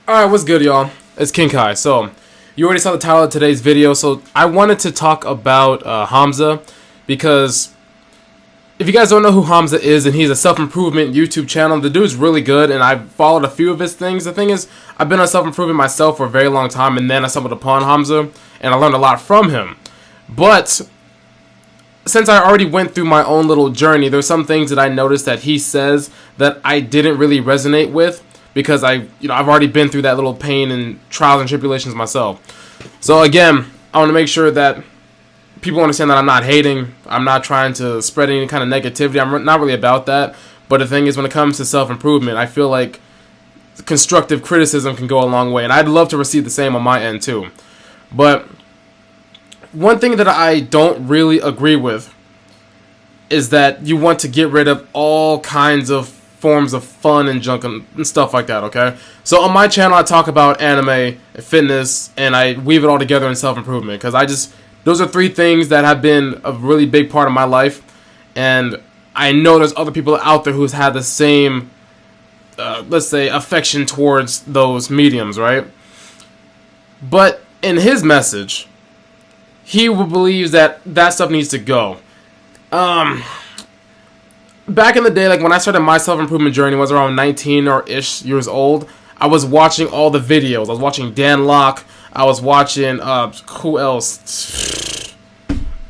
Alright, what's good, y'all? It's King Kai. So, you already saw the title of today's video, so I wanted to talk about Hamza, because if you guys don't know who Hamza is, and he's a self-improvement YouTube channel, the dude's really good, and I've followed a few of his things. The thing is, I've been on self-improvement myself for a very long time, and then I stumbled upon Hamza, and I learned a lot from him. But since I already went through my own little journey, there's some things that I noticed that he says that I didn't really resonate with, because I've already been through that little pain and trials and tribulations myself. So again, I want to make sure that people understand that I'm not hating. I'm not trying to spread any kind of negativity. I'm not really about that. But the thing is, when it comes to self-improvement, I feel like constructive criticism can go a long way, and I'd love to receive the same on my end too. But one thing that I don't really agree with is that you want to get rid of all kinds of forms of fun and junk and stuff like that, okay? So on my channel, I talk about anime, fitness, and I weave it all together in self-improvement, because those are three things that have been a really big part of my life, and I know there's other people out there who's had the same, let's say, affection towards those mediums, right? But in his message, he believes that that stuff needs to go. Back in the day, like when I started my self-improvement journey, was around 19 or ish years old, I was watching all the videos. I was watching Dan Locke. I was watching, who else?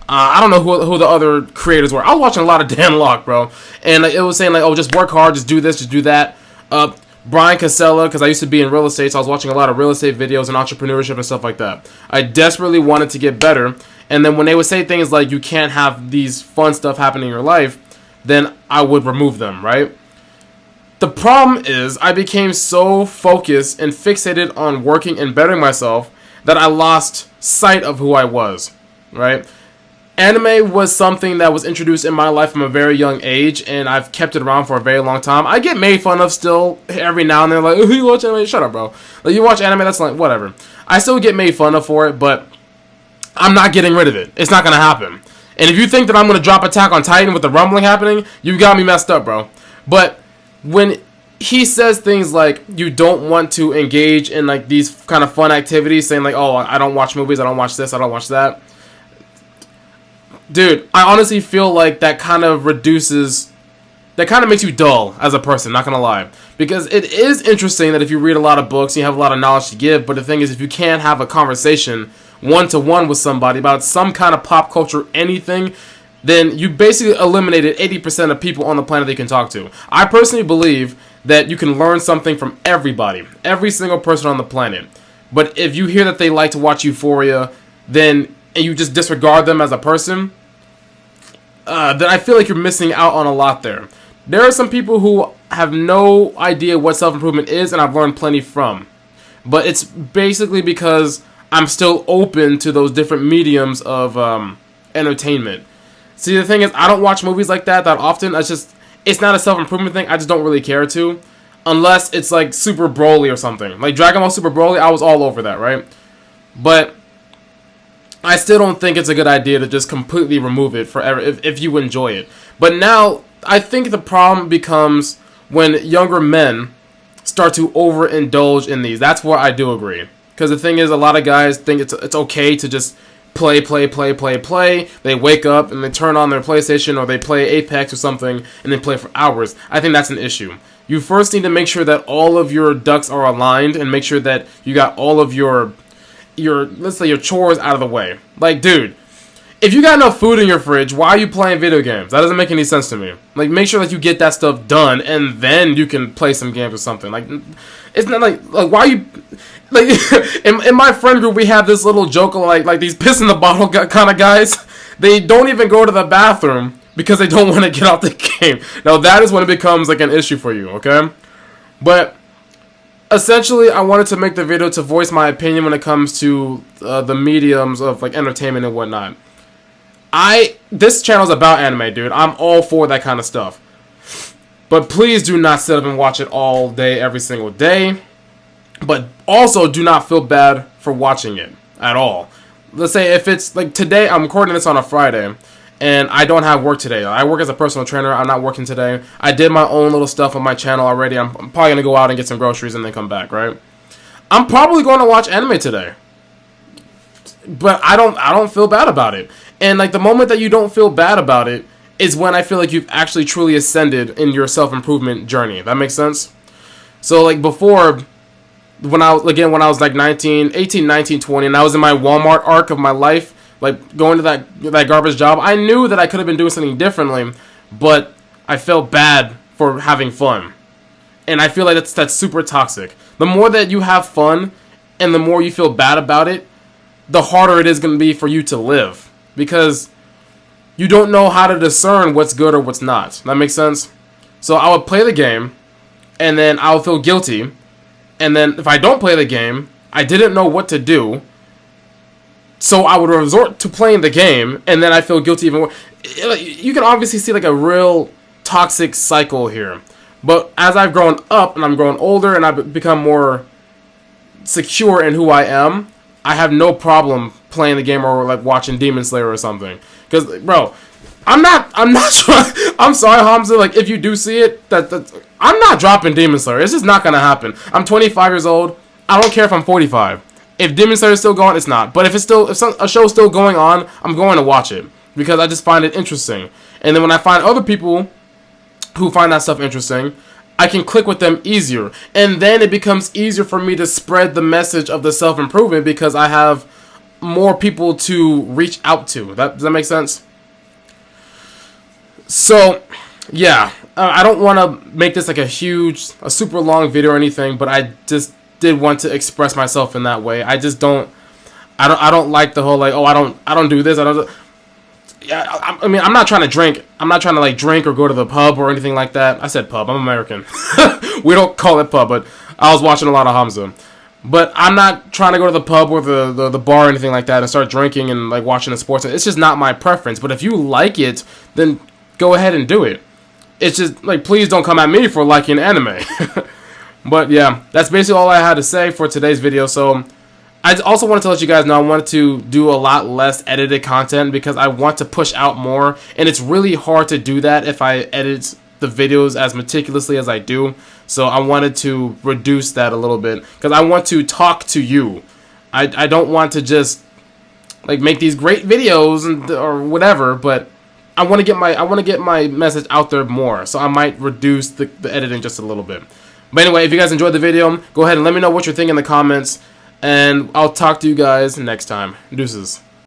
I don't know who the other creators were. I was watching a lot of Dan Locke, bro. And like, it was saying like, oh, just work hard, just do this, just do that. Brian Casella, because I used to be in real estate, so I was watching a lot of real estate videos and entrepreneurship and stuff like that. I desperately wanted to get better. And then when they would say things like, you can't have these fun stuff happening in your life, then I would remove them, right? The problem is, I became so focused and fixated on working and bettering myself that I lost sight of who I was, right? Anime was something that was introduced in my life from a very young age, and I've kept it around for a very long time. I get made fun of still every now and then, like, oh, you watch anime? Shut up, bro. Like, you watch anime, that's like, whatever. I still get made fun of for it, but I'm not getting rid of it. It's not gonna happen. And if you think that I'm going to drop Attack on Titan with the rumbling happening, you got me messed up, bro. But when he says things like, you don't want to engage in like these kind of fun activities, saying like, oh, I don't watch movies, I don't watch this, I don't watch that. Dude, I honestly feel like that kind of makes you dull as a person, not going to lie. Because it is interesting that if you read a lot of books, you have a lot of knowledge to give, but the thing is, if you can't have a conversation one-to-one with somebody about some kind of pop culture anything, then you basically eliminated 80% of people on the planet that you can talk to. I personally believe that you can learn something from everybody, every single person on the planet. But if you hear that they like to watch Euphoria, and you just disregard them as a person, then I feel like you're missing out on a lot there. There are some people who have no idea what self-improvement is, and I've learned plenty from. But it's basically because I'm still open to those different mediums of entertainment. See, the thing is, I don't watch movies like that often. It's not a self-improvement thing. I just don't really care to. Unless it's like Super Broly or something. Like Dragon Ball Super Broly, I was all over that, right? But I still don't think it's a good idea to just completely remove it forever if you enjoy it. But now, I think the problem becomes when younger men start to overindulge in these. That's where I do agree. Because the thing is, a lot of guys think it's okay to just play. They wake up and they turn on their PlayStation or they play Apex or something and they play for hours. I think that's an issue. You first need to make sure that all of your ducks are aligned and make sure that you got all of your let's say your chores out of the way. Like, dude, if you got enough food in your fridge, why are you playing video games? That doesn't make any sense to me. Like, make sure that you get that stuff done and then you can play some games or something. Like, it's not like why are you like in my friend group we have this little joke of like these piss in the bottle kind of guys. They don't even go to the bathroom because they don't want to get out the game. Now that is when it becomes like an issue for you, okay? But essentially, I wanted to make the video to voice my opinion when it comes to the mediums of like entertainment and whatnot. This channel's about anime, dude. I'm all for that kind of stuff. But please do not sit up and watch it all day, every single day. But also do not feel bad for watching it at all. Let's say if it's like today, I'm recording this on a Friday, and I don't have work today. I work as a personal trainer. I'm not working today. I did my own little stuff on my channel already. I'm probably going to go out and get some groceries and then come back, right? I'm probably going to watch anime today. But I don't feel bad about it. And like the moment that you don't feel bad about it is when I feel like you've actually truly ascended in your self-improvement journey. That makes sense? So like before, when I was like 18, 19, 20, and I was in my Walmart arc of my life, like going to that garbage job, I knew that I could have been doing something differently, but I felt bad for having fun. And I feel like that's super toxic. The more that you have fun and the more you feel bad about it, the harder it is going to be for you to live. Because you don't know how to discern what's good or what's not. That makes sense? So I would play the game, and then I would feel guilty. And then if I don't play the game, I didn't know what to do. So I would resort to playing the game, and then I feel guilty even more. You can obviously see like a real toxic cycle here. But as I've grown up, and I'm growing older, and I've become more secure in who I am, I have no problem playing the game or like watching Demon Slayer or something. Because, bro, I'm not sure. I'm sorry, Hamza. Like, if you do see it, I'm not dropping Demon Slayer. It's just not gonna happen. I'm 25 years old. I don't care if I'm 45. If Demon Slayer is still going, it's not. But if a show's still going on, I'm going to watch it because I just find it interesting. And then when I find other people who find that stuff interesting, I can click with them easier. And then it becomes easier for me to spread the message of the self-improvement because I have more people to reach out to. Does that make sense? So, yeah. I don't want to make this like a super long video or anything, but I just did want to express myself in that way. I don't like the whole like, oh, I don't do this. Yeah, I mean, I'm not trying to drink. I'm not trying to like drink or go to the pub or anything like that. I said pub. I'm American. We don't call it pub, but I was watching a lot of Hamza. But I'm not trying to go to the pub or the bar or anything like that and start drinking and like watching the sports. It's just not my preference. But if you like it, then go ahead and do it. It's just like, please don't come at me for liking anime. But yeah, that's basically all I had to say for today's video. So I also wanted to let you guys know I wanted to do a lot less edited content because I want to push out more, and it's really hard to do that if I edit the videos as meticulously as I do. So I wanted to reduce that a little bit because I want to talk to you. I don't want to just like make these great videos or whatever, but I want to get my message out there more. So I might reduce the editing just a little bit. But anyway, if you guys enjoyed the video, go ahead and let me know what you're thinking in the comments. And I'll talk to you guys next time. Deuces.